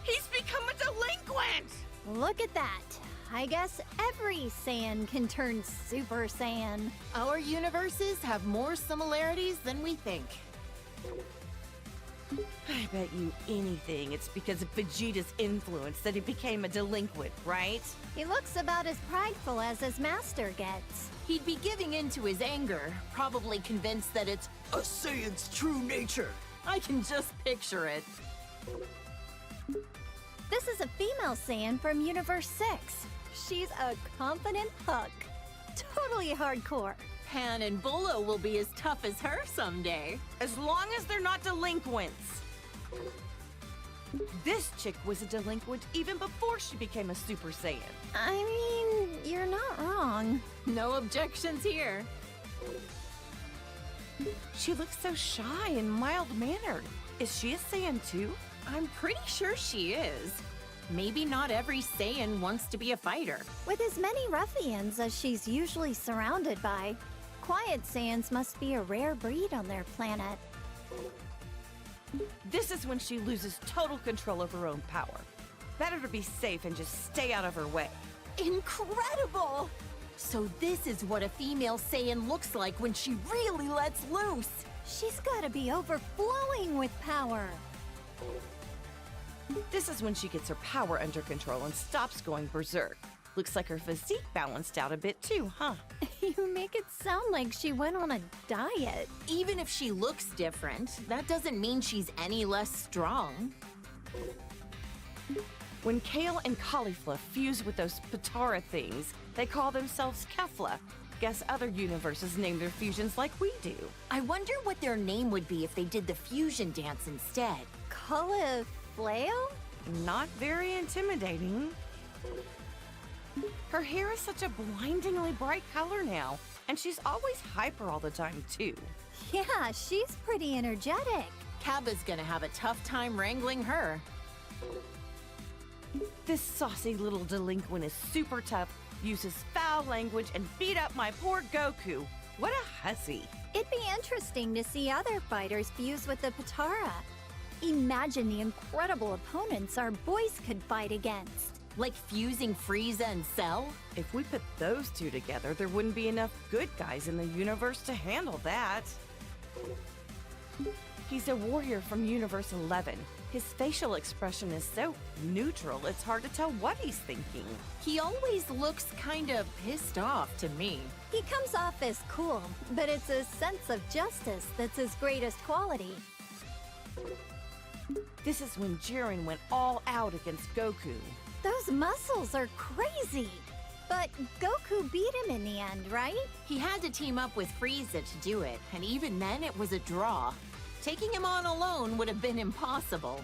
He's become a delinquent! Look at that. I guess every Saiyan can turn Super Saiyan. Our universes have more similarities than we think. I bet you anything it's because of Vegeta's influence that he became a delinquent, right? He looks about as prideful as his master gets. He'd be giving in to his anger, probably convinced that it's a Saiyan's true nature. I can just picture it. This is a female Saiyan from Universe 6. She's a confident hook. Totally hardcore. Pan and Bolo will be as tough as her someday. As long as they're not delinquents. This chick was a delinquent even before she became a Super Saiyan. I mean, you're not wrong. No objections here. She looks so shy and mild-mannered. Is she a Saiyan too? I'm pretty sure she is. Maybe not every Saiyan wants to be a fighter. With as many ruffians as she's usually surrounded by, quiet Saiyans must be a rare breed on their planet. This is when she loses total control of her own power. Better to be safe and just stay out of her way. Incredible! So this is what a female Saiyan looks like when she really lets loose. She's gotta be overflowing with power. This is when she gets her power under control and stops going berserk. Looks like her physique balanced out a bit too, huh? You make it sound like she went on a diet. Even if she looks different, that doesn't mean she's any less strong. When kale and cauliflower fuse with those Patara things, they call themselves Kefla. Guess other universes name their fusions like we do. I wonder what their name would be if they did the fusion dance instead. Cauliflower? Not very intimidating. Her hair is such a blindingly bright color now, and she's always hyper all the time too. Yeah, she's pretty energetic. Cabba's gonna have a tough time wrangling her. This saucy little delinquent is super tough, uses foul language, and beat up my poor Goku. What a hussy. It'd be interesting to see other fighters fuse with the Patara. Imagine the incredible opponents our boys could fight against. Like fusing Frieza and Cell? If we put those two together, there wouldn't be enough good guys in the universe to handle that. He's a warrior from Universe 11. His facial expression is so neutral, it's hard to tell what he's thinking. He always looks kind of pissed off to me. He comes off as cool, but it's his sense of justice that's his greatest quality. This is when Jiren went all out against Goku. Those muscles are crazy. But Goku beat him in the end, right? He had to team up with Frieza to do it, and even then it was a draw. Taking him on alone would have been impossible.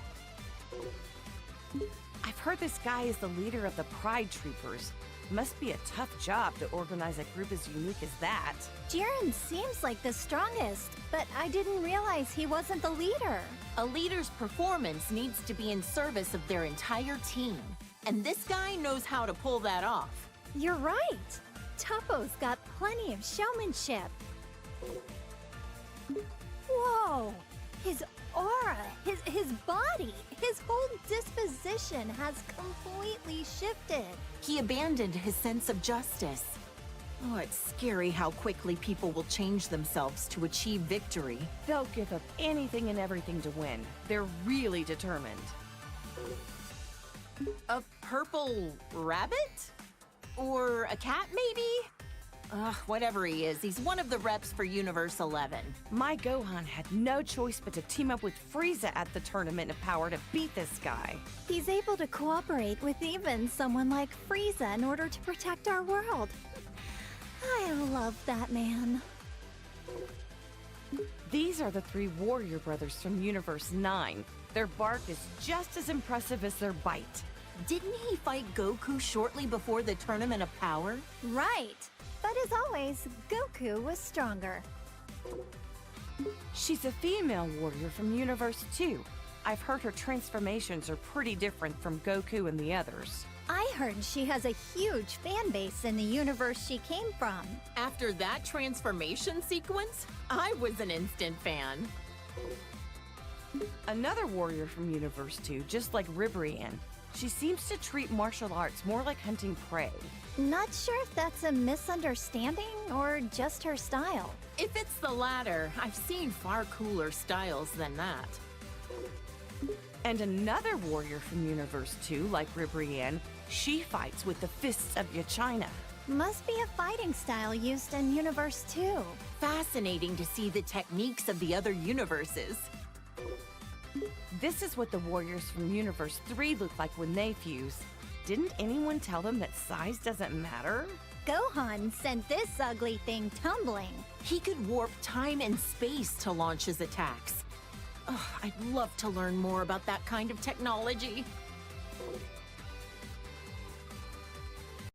I've heard this guy is the leader of the Pride Troopers. Must be a tough job to organize a group as unique as that. Jiren seems like the strongest, but I didn't realize he wasn't the leader. A leader's performance needs to be in service of their entire team. And this guy knows how to pull that off. You're right. Toppo's got plenty of showmanship. Whoa! His aura, his body, his whole disposition has completely shifted. He abandoned his sense of justice. Oh, it's scary how quickly people will change themselves to achieve victory. They'll give up anything and everything to win. They're really determined. A purple rabbit? Or a cat, maybe? Whatever he is, he's one of the reps for Universe 11. My Gohan had no choice but to team up with Frieza at the Tournament of Power to beat this guy. He's able to cooperate with even someone like Frieza in order to protect our world. I love that man. These are the three warrior brothers from Universe 9. Their bark is just as impressive as their bite. Didn't he fight Goku shortly before the Tournament of Power? Right. But as always, Goku was stronger. She's a female warrior from Universe 2. I've heard her transformations are pretty different from Goku and the others. I heard she has a huge fan base in the universe she came from. After that transformation sequence, I was an instant fan. Another warrior from Universe 2, just like Ribrianne. She seems to treat martial arts more like hunting prey. Not sure if that's a misunderstanding or just her style. If it's the latter, I've seen far cooler styles than that. And another warrior from Universe 2, like Ribrianne, she fights with the fists of Yachina. Must be a fighting style used in Universe 2. Fascinating to see the techniques of the other universes. This is what the warriors from Universe 3 look like when they fuse. Didn't anyone tell them that size doesn't matter? Gohan sent this ugly thing tumbling. He could warp time and space to launch his attacks. Ugh, I'd love to learn more about that kind of technology.